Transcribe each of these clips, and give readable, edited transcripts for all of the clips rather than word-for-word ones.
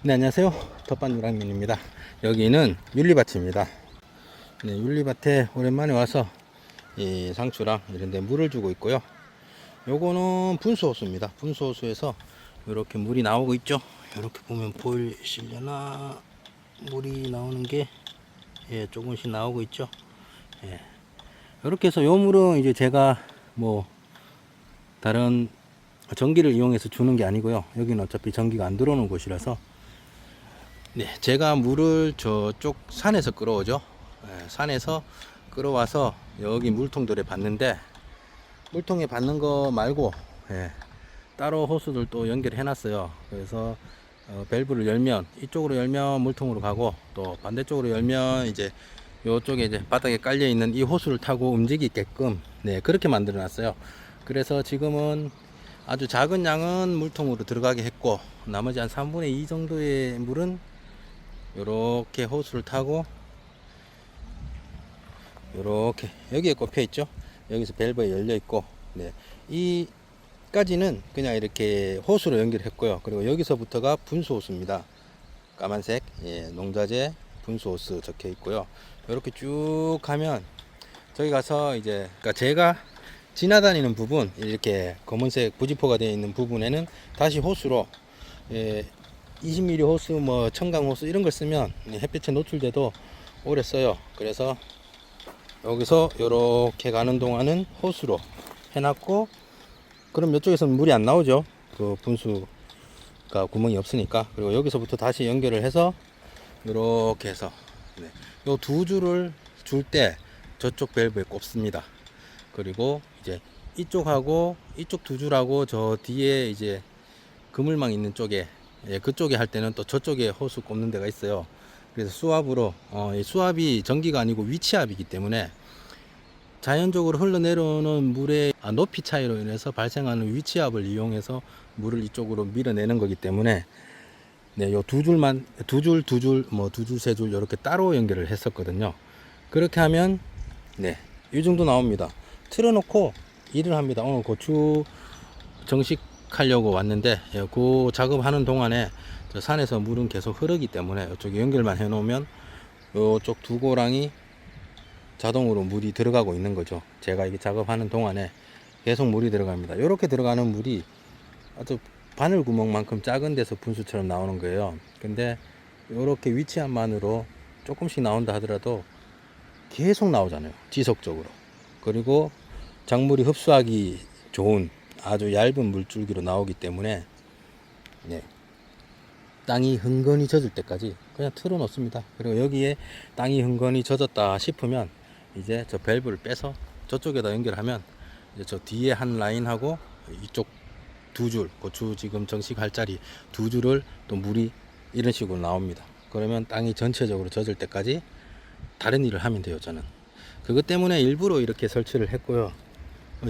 네, 안녕하세요. 텃밭 유랑민입니다. 여기는 윤리밭입니다. 네, 윤리밭에 오랜만에 와서 이 상추랑 이런 데 물을 주고 있고요. 요거는 분수호수입니다. 분수호수에서 이렇게 물이 나오고 있죠. 이렇게 보면 보이시려나, 물이 나오는 게 조금씩 나오고 있죠. 이렇게 해서 요 물은 이제 제가 뭐 다른 전기를 이용해서 주는 게 아니고요. 여기는 어차피 전기가 안 들어오는 곳이라서 네, 제가 물을 저쪽 산에서 끌어오죠. 산에서 끌어와서 여기 물통들에 받는데, 물통에 받는 거 말고 따로 호수들 또 연결해 놨어요. 그래서 밸브를 열면, 이쪽으로 열면 물통으로 가고, 또 반대쪽으로 열면 이제 요쪽에 이제 바닥에 깔려 있는 이 호수를 타고 움직이게끔 그렇게 만들어 놨어요. 그래서 지금은 아주 작은 양은 물통으로 들어가게 했고, 나머지 한 3분의 2 정도의 물은 요렇게 호수를 타고 요렇게 여기에 꼽혀 있죠. 여기서 밸브에 열려 있고, 이까지는 그냥 이렇게 호수로 연결했고요. 그리고 여기서부터가 분수호수입니다. 까만색 농자재 분수호수 적혀 있고요. 이렇게 쭉 가면 저기 가서 이제 그러니까 제가 지나다니는 부분, 이렇게 검은색 부지포가 되어 있는 부분에는 다시 호수로 20mm 호수, 뭐 청강 호수 이런 걸 쓰면 햇빛에 노출돼도 오래 써요. 그래서 여기서 이렇게 가는 동안은 호수로 해놨고, 그럼 이쪽에서는 물이 안 나오죠. 그 분수가 구멍이 없으니까. 그리고 여기서부터 다시 연결을 해서 이렇게 해서 요 두 줄을 줄 때 저쪽 밸브에 꼽습니다. 그리고 이제 이쪽하고 이쪽 두 줄하고 저 뒤에 이제 그물망 있는 쪽에 그쪽에 할 때는 또 저쪽에 호수 꼽는 데가 있어요. 그래서 수압으로 수압이 전기가 아니고 위치압이기 때문에 자연적으로 흘러내려오는 물의 높이 차이로 인해서 발생하는 위치압을 이용해서 물을 이쪽으로 밀어내는 거기 때문에 요 두 줄만 두 줄 뭐 두 줄 세 줄 이렇게 따로 연결을 했었거든요. 그렇게 하면 이 정도 나옵니다. 틀어놓고 일을 합니다. 오늘 고추 정식하려고 왔는데 그 작업하는 동안에 저 산에서 물은 계속 흐르기 때문에 이쪽에 연결만 해 놓으면 이쪽 두 고랑이 자동으로 물이 들어가고 있는 거죠. 제가 이게 작업하는 동안에 계속 물이 들어갑니다. 이렇게 들어가는 물이 아주 바늘 구멍만큼 작은 데서 분수처럼 나오는 거예요. 근데 이렇게 위치함만으로 조금씩 나온다 하더라도 계속 나오잖아요. 지속적으로. 그리고 작물이 흡수하기 좋은 아주 얇은 물줄기로 나오기 때문에 땅이 흥건히 젖을 때까지 그냥 틀어 놓습니다. 그리고 여기에 땅이 흥건히 젖었다 싶으면 이제 저 밸브를 빼서 저쪽에다 연결하면 이제 저 뒤에 한 라인하고 이쪽 두 줄, 고추 지금 정식할 자리 두 줄을 또 물이 이런 식으로 나옵니다. 그러면 땅이 전체적으로 젖을 때까지 다른 일을 하면 돼요. 저는 그것 때문에 일부러 이렇게 설치를 했고요.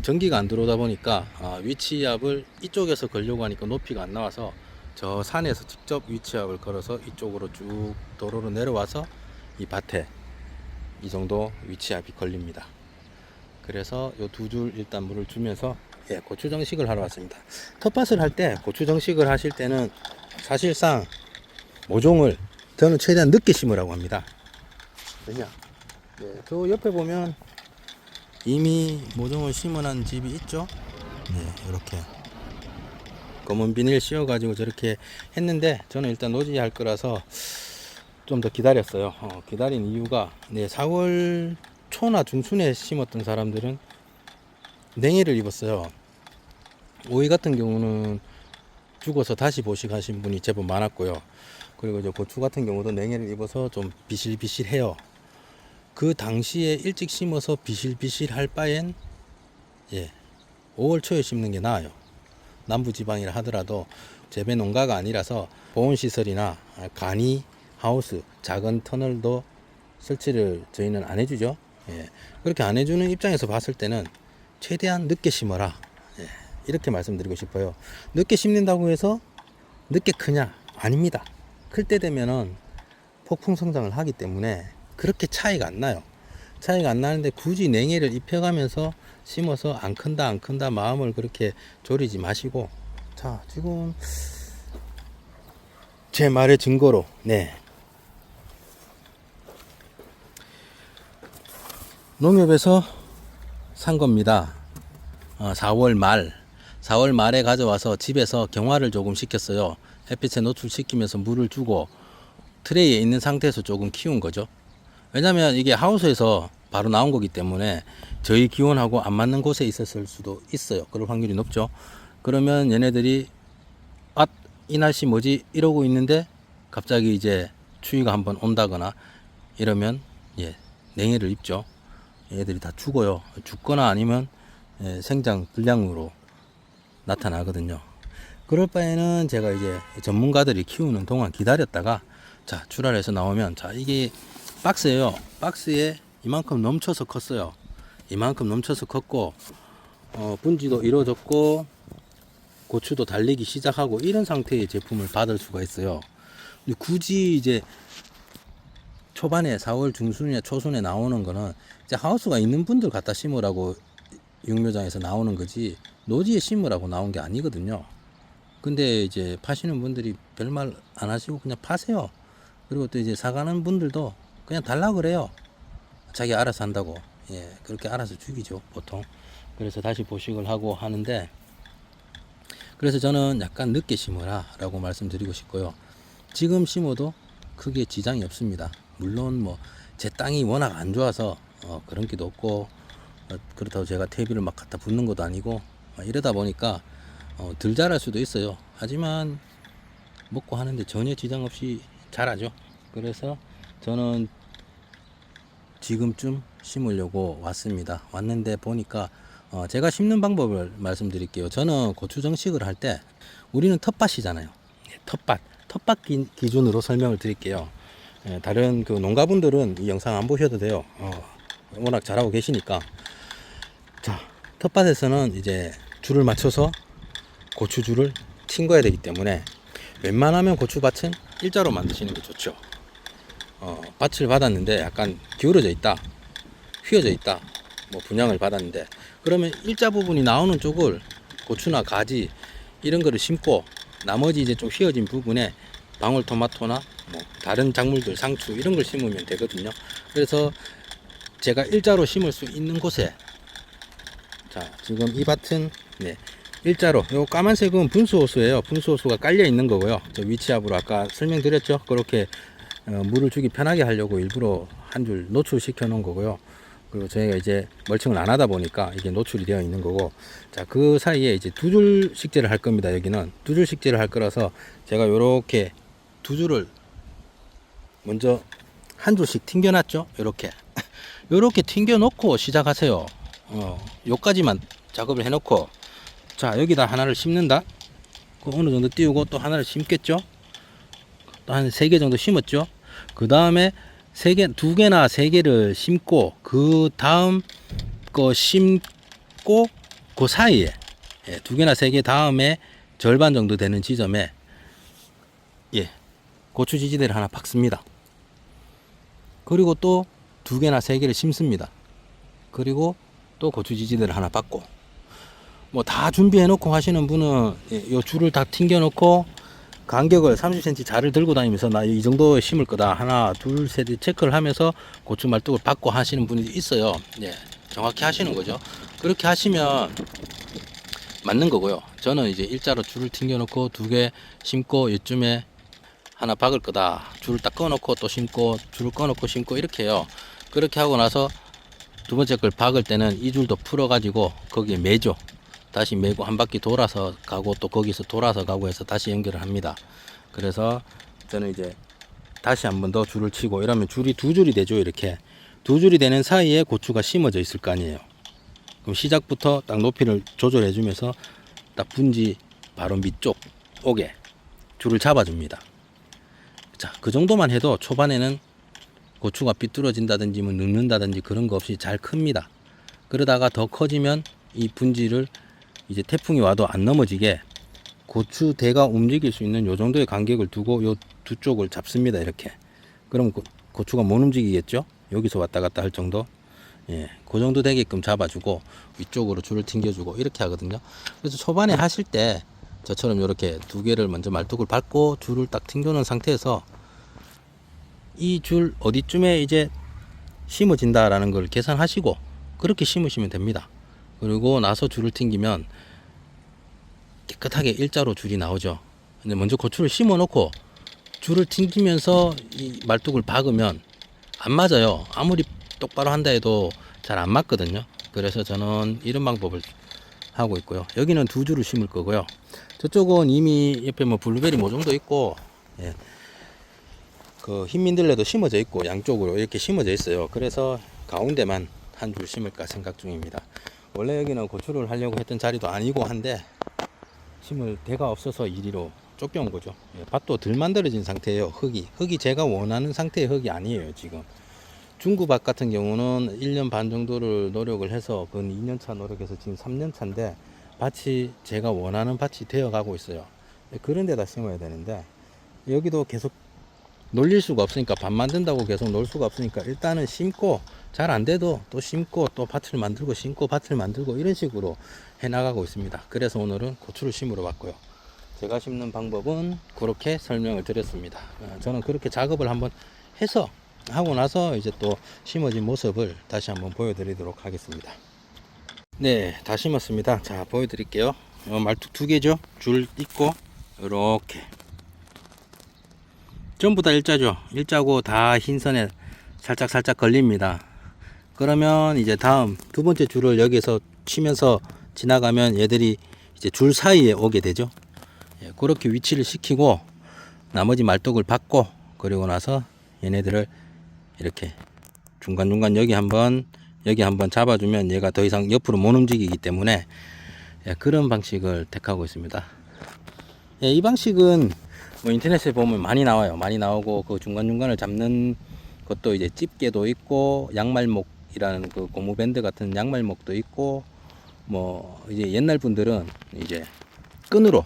전기가 안 들어오다 보니까 위치압을 이쪽에서 걸려고 하니까 높이가 안 나와서 저 산에서 직접 위치압을 걸어서 이쪽으로 쭉 도로로 내려와서 이 밭에 이 정도 위치압이 걸립니다. 그래서 요 두 줄 일단 물을 주면서 고추 정식을 하러 왔습니다. 텃밭을 할 때 고추 정식을 하실 때는 사실상 모종을 저는 최대한 늦게 심으라고 합니다. 왜냐? 저 옆에 보면 이미 모종을 심어놓은 집이 있죠. 이렇게 검은 비닐 씌워 가지고 저렇게 했는데 저는 일단 노지할 거라서 좀 더 기다렸어요. 기다린 이유가 4월 초나 중순에 심었던 사람들은 냉해를 입었어요. 오이 같은 경우는 죽어서 다시 보식하신 분이 제법 많았고요. 그리고 이제 고추 같은 경우도 냉해를 입어서 좀 비실비실해요. 그 당시에 일찍 심어서 비실비실할 바엔 5월 초에 심는 게 나아요. 남부지방이라 하더라도 재배 농가가 아니라서 보온시설이나 간이 하우스, 작은 터널도 설치를 저희는 안 해주죠. 그렇게 안 해주는 입장에서 봤을 때는 최대한 늦게 심어라, 이렇게 말씀드리고 싶어요. 늦게 심는다고 해서 늦게 크냐? 아닙니다. 클 때 되면은 폭풍 성장을 하기 때문에 그렇게 차이가 안 나요. 차이가 안 나는데 굳이 냉해를 입혀가면서 심어서 안 큰다 마음을 그렇게 졸이지 마시고, 자 지금 제 말의 증거로, 네. 농협에서 산 겁니다. 4월 말에 가져와서 집에서 경화를 조금 시켰어요. 햇빛에 노출시키면서 물을 주고 트레이에 있는 상태에서 조금 키운 거죠. 왜냐면 이게 하우스에서 바로 나온 거기 때문에 저희 기온하고 안 맞는 곳에 있었을 수도 있어요. 그럴 확률이 높죠. 그러면 얘네들이 이 날씨 뭐지 이러고 있는데 갑자기 이제 추위가 한번 온다거나 이러면 냉해를 입죠. 얘들이 다 죽어요. 죽거나 아니면 생장 불량으로 나타나거든요. 그럴 바에는 제가 이제 전문가들이 키우는 동안 기다렸다가 자 출하해서 나오면 자 이게 박스예요. 박스에 이만큼 넘쳐서 컸어요. 이만큼 넘쳐서 컸고 분지도 이루어졌고 고추도 달리기 시작하고 이런 상태의 제품을 받을 수가 있어요. 근데 굳이 이제 초반에 4월 중순이나 초순에 나오는 거는 이제 하우스가 있는 분들 갖다 심으라고 육묘장에서 나오는 거지 노지에 심으라고 나온 게 아니거든요. 근데 이제 파시는 분들이 별말 안 하시고 그냥 파세요. 그리고 또 이제 사가는 분들도 그냥 달라 그래요. 자기 알아서 한다고. 그렇게 알아서 죽이죠 보통. 그래서 다시 보식을 하고 하는데, 그래서 저는 약간 늦게 심어라 라고 말씀드리고 싶고요. 지금 심어도 크게 지장이 없습니다. 물론 뭐 제 땅이 워낙 안 좋아서 그런 게도 없고 그렇다고 제가 퇴비를 막 갖다 붓는 것도 아니고 이러다 보니까 덜 자랄 수도 있어요. 하지만 먹고 하는데 전혀 지장 없이 자라죠. 그래서 저는 지금쯤 심으려고 왔는데 보니까 제가 심는 방법을 말씀드릴게요. 저는 고추 정식을 할 때 우리는 텃밭이잖아요. 텃밭 기준으로 설명을 드릴게요. 다른 그 농가분들은 이 영상 안 보셔도 돼요. 워낙 잘하고 계시니까. 자, 텃밭에서는 이제 줄을 맞춰서 고추줄을 튕겨야 되기 때문에 웬만하면 고추밭은 일자로 만드시는 게 좋죠. 밭을 받았는데 약간 기울어져 있다, 휘어져 있다, 뭐 분양을 받았는데 그러면 일자 부분이 나오는 쪽을 고추나 가지 이런 거를 심고 나머지 이제 좀 휘어진 부분에 방울토마토나 뭐 다른 작물들 상추 이런 걸 심으면 되거든요. 그래서 제가 일자로 심을 수 있는 곳에, 자 지금 이 밭은 일자로, 요 까만색은 분수호수예요. 분수호수가 깔려 있는 거고요. 저 위치압으로 아까 설명드렸죠. 그렇게 물을 주기 편하게 하려고 일부러 한 줄 노출시켜 놓은 거고요. 그리고 저희가 이제 멀칭을 안 하다 보니까 이게 노출이 되어 있는 거고, 자 그 사이에 이제 두 줄 식재를 할 겁니다. 여기는 두 줄 식재를 할 거라서 제가 요렇게 두 줄을 먼저 한 줄씩 튕겨 놨죠. 요렇게 튕겨 놓고 시작하세요. 요까지만 작업을 해 놓고, 자 여기다 하나를 심는다. 어느 정도 띄우고 또 하나를 심겠죠. 또 한 3개 정도 심었죠. 그 다음에 2개나 3개를 심고 그 다음 거 심고 그 사이에 2개나 3개 다음에 절반 정도 되는 지점에 고추 지지대를 하나 박습니다. 그리고 또 2개나 3개를 심습니다. 그리고 또 고추 지지대를 하나 박고, 뭐 다 준비해 놓고 하시는 분은 요 줄을 다 튕겨 놓고 간격을 30cm 자를 들고 다니면서 나 이 정도 심을 거다 하나 둘 셋 체크를 하면서 고추 말뚝을 박고 하시는 분이 있어요. 정확히 하시는 거죠. 그렇게 하시면 맞는 거고요. 저는 이제 일자로 줄을 튕겨 놓고 2개 심고 이쯤에 하나 박을 거다, 줄을 딱 꺼 놓고 또 심고 줄을 꺼 놓고 심고 이렇게 해요. 그렇게 하고 나서 두 번째 걸 박을 때는 이 줄도 풀어 가지고 거기에 매죠. 다시 매고 한 바퀴 돌아서 가고 또 거기서 돌아서 가고 해서 다시 연결을 합니다. 그래서 저는 이제 다시 한 번 더 줄을 치고 이러면 줄이 2줄이 되죠. 이렇게 2줄이 되는 사이에 고추가 심어져 있을 거 아니에요. 그럼 시작부터 딱 높이를 조절해 주면서 딱 분지 바로 밑쪽 오게 줄을 잡아줍니다. 자, 그 정도만 해도 초반에는 고추가 삐뚤어진다든지 뭐 눕는다든지 그런 거 없이 잘 큽니다. 그러다가 더 커지면 이 분지를 이제 태풍이 와도 안 넘어지게 고추 대가 움직일 수 있는 요 정도의 간격을 두고 요 두 쪽을 잡습니다. 이렇게. 그럼 고추가 못 움직이겠죠? 여기서 왔다 갔다 할 정도. 그 정도 되게끔 잡아주고 위쪽으로 줄을 튕겨주고 이렇게 하거든요. 그래서 초반에 하실 때 저처럼 이렇게 두 개를 먼저 말뚝을 밟고 줄을 딱 튕겨놓은 상태에서 이 줄 어디쯤에 이제 심어진다라는 걸 계산하시고 그렇게 심으시면 됩니다. 그리고 나서 줄을 튕기면 깨끗하게 일자로 줄이 나오죠. 근데 먼저 고추를 심어 놓고 줄을 튕기면서 이 말뚝을 박으면 안 맞아요. 아무리 똑바로 한다 해도 잘 안 맞거든요. 그래서 저는 이런 방법을 하고 있고요. 여기는 두 줄을 심을 거고요. 저쪽은 이미 옆에 뭐 블루베리 모종도 있고, 예, 그 흰민들레도 심어져 있고 양쪽으로 이렇게 심어져 있어요. 그래서 가운데만 한 줄 심을까 생각 중입니다. 원래 여기는 고추를 하려고 했던 자리도 아니고 한데 심을 데가 없어서 이리로 쫓겨온 거죠. 예, 밭도 덜 만들어진 상태예요. 흙이 제가 원하는 상태의 흙이 아니에요. 지금 중구밭 같은 경우는 1년 반 정도를 노력을 해서 근 2년차 노력해서 지금 3년차인데 밭이 제가 원하는 밭이 되어 가고 있어요. 그런 데다 심어야 되는데 여기도 계속 놀릴 수가 없으니까 밭 만든다고 계속 놀 수가 없으니까 일단은 심고 잘 안 돼도 또 심고 또 밭을 만들고 심고 밭을 만들고 이런 식으로 해 나가고 있습니다. 그래서 오늘은 고추를 심으러 왔고요. 제가 심는 방법은 그렇게 설명을 드렸습니다. 저는 그렇게 작업을 한번 해서 하고 나서 이제 또 심어진 모습을 다시 한번 보여드리도록 하겠습니다. 네, 다 심었습니다. 자, 보여드릴게요. 말뚝 두 개죠. 줄 있고 이렇게 전부 다 일자죠. 일자고 다 흰선에 살짝 걸립니다. 그러면 이제 다음 두 번째 줄을 여기서 치면서 지나가면 얘들이 이제 줄 사이에 오게 되죠. 예, 그렇게 위치를 시키고 나머지 말뚝을 받고 그리고 나서 얘네들을 이렇게 중간중간 여기 한번 잡아주면 얘가 더 이상 옆으로 못 움직이기 때문에 예, 그런 방식을 택하고 있습니다. 예, 이 방식은 뭐 인터넷에 보면 많이 나와요. 많이 나오고 그 중간중간을 잡는 것도 이제 집게도 있고 양말목이라는 그 고무밴드 같은 양말목도 있고 뭐 이제 옛날 분들은 이제 끈으로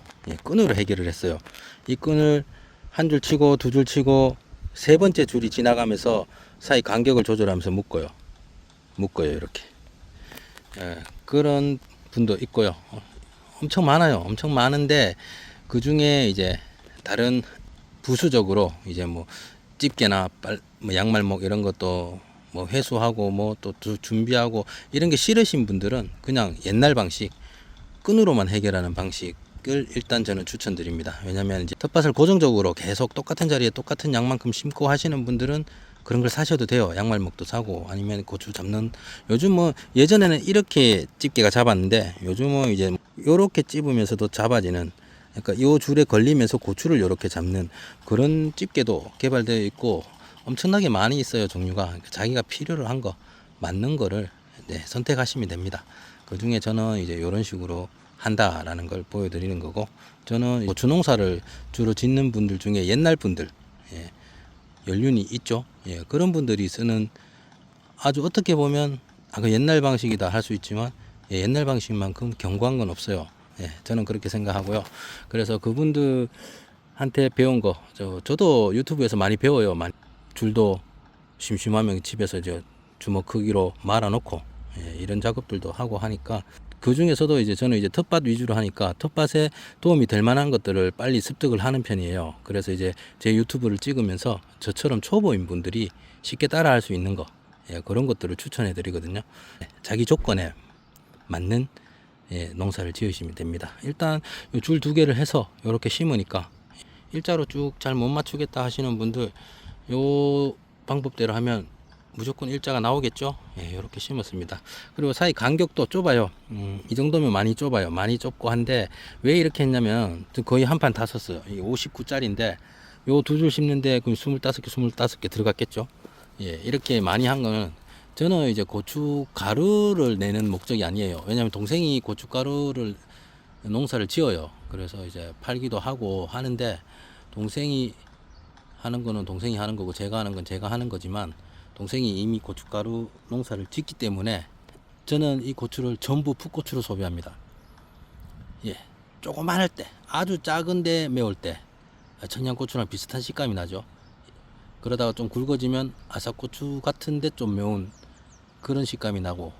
해결을 했어요. 이 끈을 한 줄 치고 두 줄 치고 세 번째 줄이 지나가면서 사이 간격을 조절하면서 묶어요 이렇게. 예, 그런 분도 있고요. 엄청 많아요. 엄청 많은데 그 중에 이제 다른 부수적으로 이제 뭐 집게나 뭐 양말목 이런 것도 뭐 회수하고 뭐 또 준비하고 이런 게 싫으신 분들은 그냥 옛날 방식 끈으로만 해결하는 방식을 일단 저는 추천드립니다. 왜냐면 이제 텃밭을 고정적으로 계속 똑같은 자리에 똑같은 양만큼 심고 하시는 분들은 그런 걸 사셔도 돼요. 양말목도 사고 아니면 고추 잡는 요즘 뭐 예전에는 이렇게 집게가 잡았는데 요즘은 이제 요렇게 찝으면서도 잡아지는 그러니까 요 줄에 걸리면서 고추를 요렇게 잡는 그런 집게도 개발되어 있고 엄청나게 많이 있어요. 종류가. 그러니까 자기가 필요로 한 거 맞는 거를 네, 선택하시면 됩니다. 그 중에 저는 이제 이런 식으로 한다라는 걸 보여드리는 거고 저는 고추 농사를 주로 짓는 분들 중에 옛날 분들 예, 연륜이 있죠. 예, 그런 분들이 쓰는 아주 어떻게 보면 그 옛날 방식이다 할 수 있지만 예, 옛날 방식만큼 견고한 건 없어요. 예, 저는 그렇게 생각하고요. 그래서 그분들한테 배운 거 저도 유튜브에서 많이 배워요. 줄도 심심하면 집에서 이제 주먹 크기로 말아 놓고 예, 이런 작업들도 하고 하니까 그 중에서도 이제 저는 이제 텃밭 위주로 하니까 텃밭에 도움이 될 만한 것들을 빨리 습득을 하는 편이에요. 그래서 이제 제 유튜브를 찍으면서 저처럼 초보인 분들이 쉽게 따라 할 수 있는 거 예, 그런 것들을 추천해 드리거든요. 자기 조건에 맞는 예, 농사를 지으시면 됩니다. 일단 줄 두 개를 해서 이렇게 심으니까 일자로 쭉 잘 못 맞추겠다 하시는 분들 요 방법대로 하면 무조건 일자가 나오겠죠. 예, 이렇게 심었습니다. 그리고 사이 간격도 좁아요. 이 정도면 많이 좁아요. 많이 좁고 한데 왜 이렇게 했냐면 거의 한 판 다 썼어요. 이게 59짜리인데 요 두 줄 심는데 그럼 25개 들어갔겠죠. 예, 이렇게 많이 한 거는 저는 이제 고추 가루를 내는 목적이 아니에요. 왜냐하면 동생이 고춧가루를 농사를 지어요. 그래서 이제 팔기도 하고 하는데 동생이 하는 거는 동생이 하는 거고 제가 하는 건 제가 하는 거지만 동생이 이미 고춧가루 농사를 짓기 때문에 저는 이 고추를 전부 풋고추로 소비합니다. 예, 조그만할 때 아주 작은데 매울 때 청양고추랑 비슷한 식감이 나죠. 그러다가 좀 굵어지면 아삭고추 같은데 좀 매운 그런 식감이 나고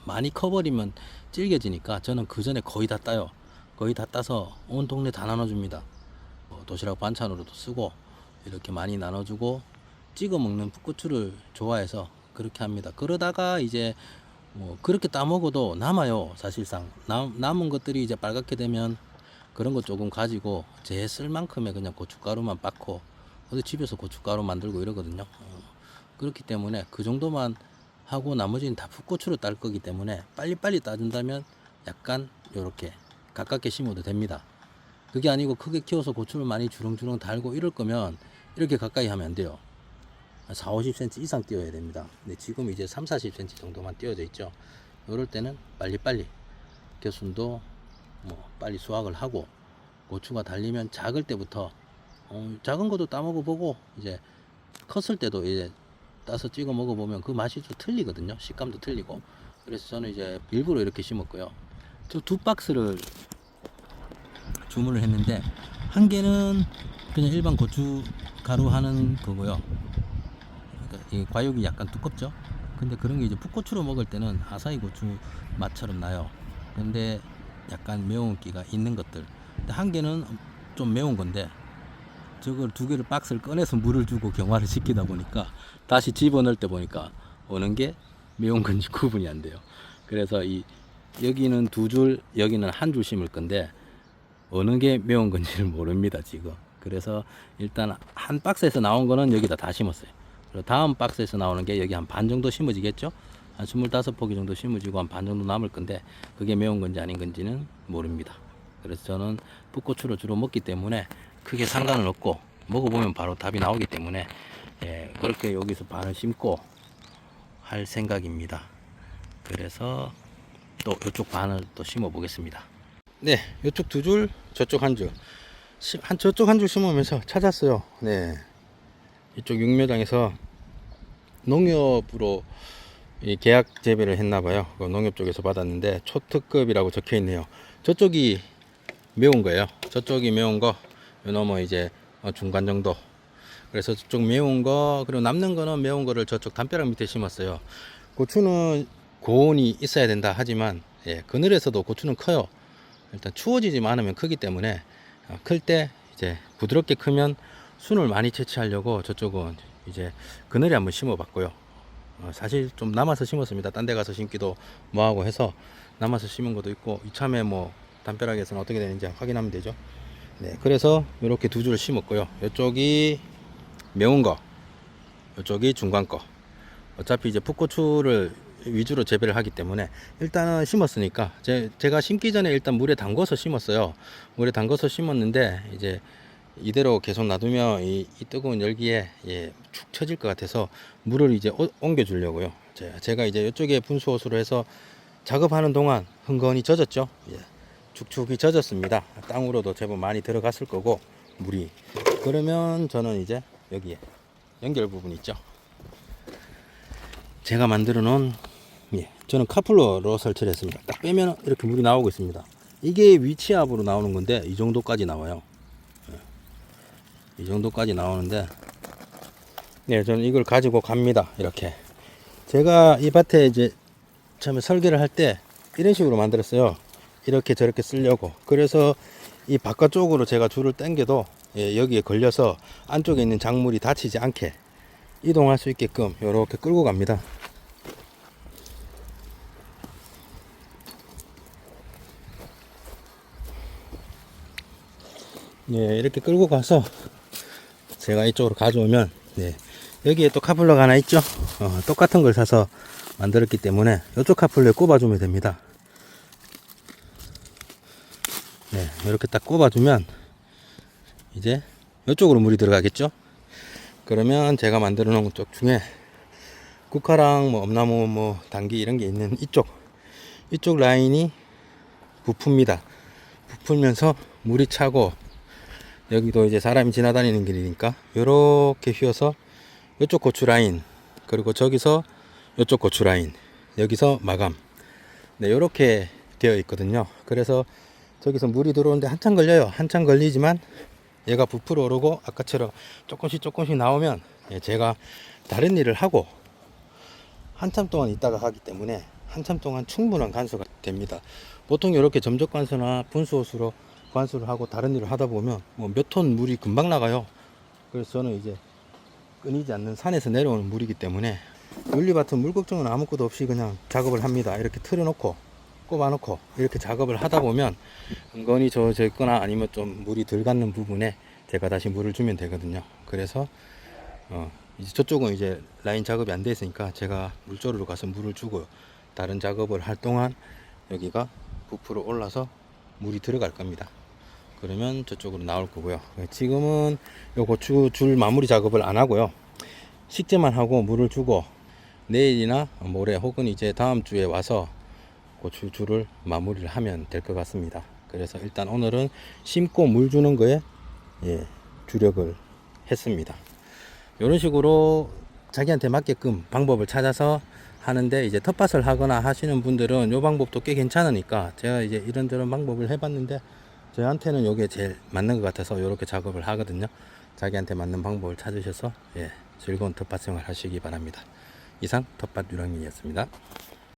많이 커버리면 질겨지니까 저는 그 전에 거의 다 따요. 거의 다 따서 온 동네 다 나눠줍니다. 도시락 반찬으로도 쓰고 이렇게 많이 나눠주고 찍어 먹는 풋고추를 좋아해서 그렇게 합니다. 그러다가 이제 뭐 그렇게 따 먹어도 남아요. 사실상 남은 것들이 이제 빨갛게 되면 그런 거 조금 가지고 제 쓸 만큼의 그냥 고춧가루만 빻고 어디 집에서 고춧가루 만들고 이러거든요. 그렇기 때문에 그 정도만 하고 나머지는 다 풋고추로 딸 거기 때문에 빨리빨리 따준다면 약간 요렇게 가깝게 심어도 됩니다. 그게 아니고 크게 키워서 고추를 많이 주렁주렁 달고 이럴 거면 이렇게 가까이 하면 안 돼요. 4, 50cm 이상 띄워야 됩니다. 근데 지금 이제 3, 40cm 정도만 띄워져 있죠. 이럴 때는 빨리빨리 겨순도 뭐 빨리 수확을 하고 고추가 달리면 작을 때부터 작은 것도 따먹어 보고 이제 컸을 때도 이제 따서 찍어 먹어 보면 그 맛이 좀 틀리거든요. 식감도 틀리고. 그래서 저는 이제 일부러 이렇게 심었고요. 저 2박스를 주문을 했는데 한 개는 그냥 일반 고추 가루 하는 거고요. 그러니까 이 과육이 약간 두껍죠. 근데 그런 게 이제 풋고추로 먹을 때는 아사히 고추 맛처럼 나요. 근데 약간 매운기가 있는 것들. 근데 한 개는 좀 매운 건데 저걸 2개를 박스를 꺼내서 물을 주고 경화를 시키다 보니까 다시 집어넣을 때 보니까 어느 게 매운 건지 구분이 안 돼요. 그래서 여기는 2줄, 여기는 1줄 심을 건데 어느 게 매운 건지를 모릅니다 지금. 그래서 일단 한 박스에서 나온 거는 여기다 다 심었어요. 그리고 다음 박스에서 나오는 게 여기 한 반 정도 심어지겠죠. 한 25포기 정도 심어지고 한 반 정도 남을 건데 그게 매운 건지 아닌 건지는 모릅니다. 그래서 저는 풋고추를 주로 먹기 때문에 크게 상관은 없고 먹어보면 바로 답이 나오기 때문에 그렇게 여기서 반을 심고 할 생각입니다. 그래서 또 이쪽 반을 또 심어 보겠습니다. 네, 이쪽 2줄, 저쪽 1줄. 저쪽 1줄 심으면서 찾았어요. 네, 이쪽 육묘장에서 농협으로 계약 재배를 했나봐요. 농협 쪽에서 받았는데 초특급이라고 적혀 있네요. 저쪽이 매운 거예요. 저쪽이 매운 거, 요 넘어 이제 중간 정도. 그래서 저쪽 매운 거, 그리고 남는 거는 매운 거를 저쪽 담벼락 밑에 심었어요. 고추는 고온이 있어야 된다 하지만 그늘에서도 고추는 커요. 일단 추워지지 않으면 크기 때문에 클 때 이제 부드럽게 크면 순을 많이 채취하려고 저쪽은 이제 그늘에 한번 심어 봤고요. 사실 좀 남아서 심었습니다. 딴 데 가서 심기도 뭐하고 해서 남아서 심은 것도 있고 이참에 뭐 담벼락에서는 어떻게 되는지 확인하면 되죠. 네, 그래서 이렇게 2줄을 심었고요. 이쪽이 매운 거, 이쪽이 중간 거. 어차피 이제 풋고추를 위주로 재배를 하기 때문에 일단은 심었으니까 제가 심기 전에 일단 물에 담궈서 심었어요. 물에 담궈서 심었는데 이제 이대로 계속 놔두면 이 뜨거운 열기에 축 처질 것 같아서 물을 이제 옮겨 주려고요. 제가 이제 이쪽에 분수호수로 해서 작업하는 동안 흥건히 젖었죠. 축축이 젖었습니다. 땅으로도 제법 많이 들어갔을 거고 물이. 그러면 저는 이제 여기에 연결 부분 있죠. 제가 만들어 놓은 저는 카플러로 설치를 했습니다. 딱 빼면 이렇게 물이 나오고 있습니다. 이게 위치압으로 나오는 건데 이 정도까지 나와요. 이 정도까지 나오는데 저는 이걸 가지고 갑니다. 이렇게 제가 이 밭에 이제 처음에 설계를 할 때 이런 식으로 만들었어요. 이렇게 저렇게 쓰려고. 그래서 이 바깥쪽으로 제가 줄을 당겨도 여기에 걸려서 안쪽에 있는 작물이 다치지 않게 이동할 수 있게끔 이렇게 끌고 갑니다. 이렇게 끌고 가서 제가 이쪽으로 가져오면 여기에 또 카플러가 하나 있죠. 똑같은 걸 사서 만들었기 때문에 이쪽 카플러에 꼽아주면 됩니다. 이렇게 딱 꼽아주면 이제 이쪽으로 물이 들어가겠죠. 그러면 제가 만들어 놓은 쪽 중에 국화랑 뭐 엄나무 뭐 당귀 이런 게 있는 이쪽 라인이 부풉니다. 부풀면서 물이 차고 여기도 이제 사람이 지나다니는 길이니까 요렇게 휘어서 이쪽 고추 라인, 그리고 저기서 이쪽 고추 라인, 여기서 마감. 요렇게 되어 있거든요. 그래서 저기서 물이 들어오는데 한참 걸려요. 한참 걸리지만 얘가 부풀어 오르고 아까처럼 조금씩 나오면 제가 다른 일을 하고 한참 동안 있다가 하기 때문에 한참 동안 충분한 간수가 됩니다. 보통 이렇게 점적 관수나 분수호수로 관수를 하고 다른 일을 하다 보면 뭐 몇 톤 물이 금방 나가요. 그래서 저는 이제 끊이지 않는 산에서 내려오는 물이기 때문에 윤리밭은 물 걱정은 아무것도 없이 그냥 작업을 합니다. 이렇게 틀어놓고 꼽아놓고 이렇게 작업을 하다 보면 은근히 저 있거나 아니면 좀 물이 덜 갖는 부분에 제가 다시 물을 주면 되거든요. 그래서 이제 저쪽은 이제 라인 작업이 안 돼 있으니까 제가 물조르러 가서 물을 주고 다른 작업을 할 동안 여기가 부풀어 올라서 물이 들어갈 겁니다. 그러면 저쪽으로 나올 거고요. 지금은 요 고추 줄 마무리 작업을 안 하고요. 식재만 하고 물을 주고 내일이나 모레 혹은 이제 다음 주에 와서 고추 줄을 마무리를 하면 될 것 같습니다. 그래서 일단 오늘은 심고 물 주는 거에 주력을 했습니다. 이런 식으로 자기한테 맞게끔 방법을 찾아서 하는데 이제 텃밭을 하거나 하시는 분들은 이 방법도 꽤 괜찮으니까 제가 이제 이런저런 방법을 해봤는데 저한테는 이게 제일 맞는 것 같아서 이렇게 작업을 하거든요. 자기한테 맞는 방법을 찾으셔서 즐거운 텃밭 생활 하시기 바랍니다. 이상 텃밭 유랑민이었습니다.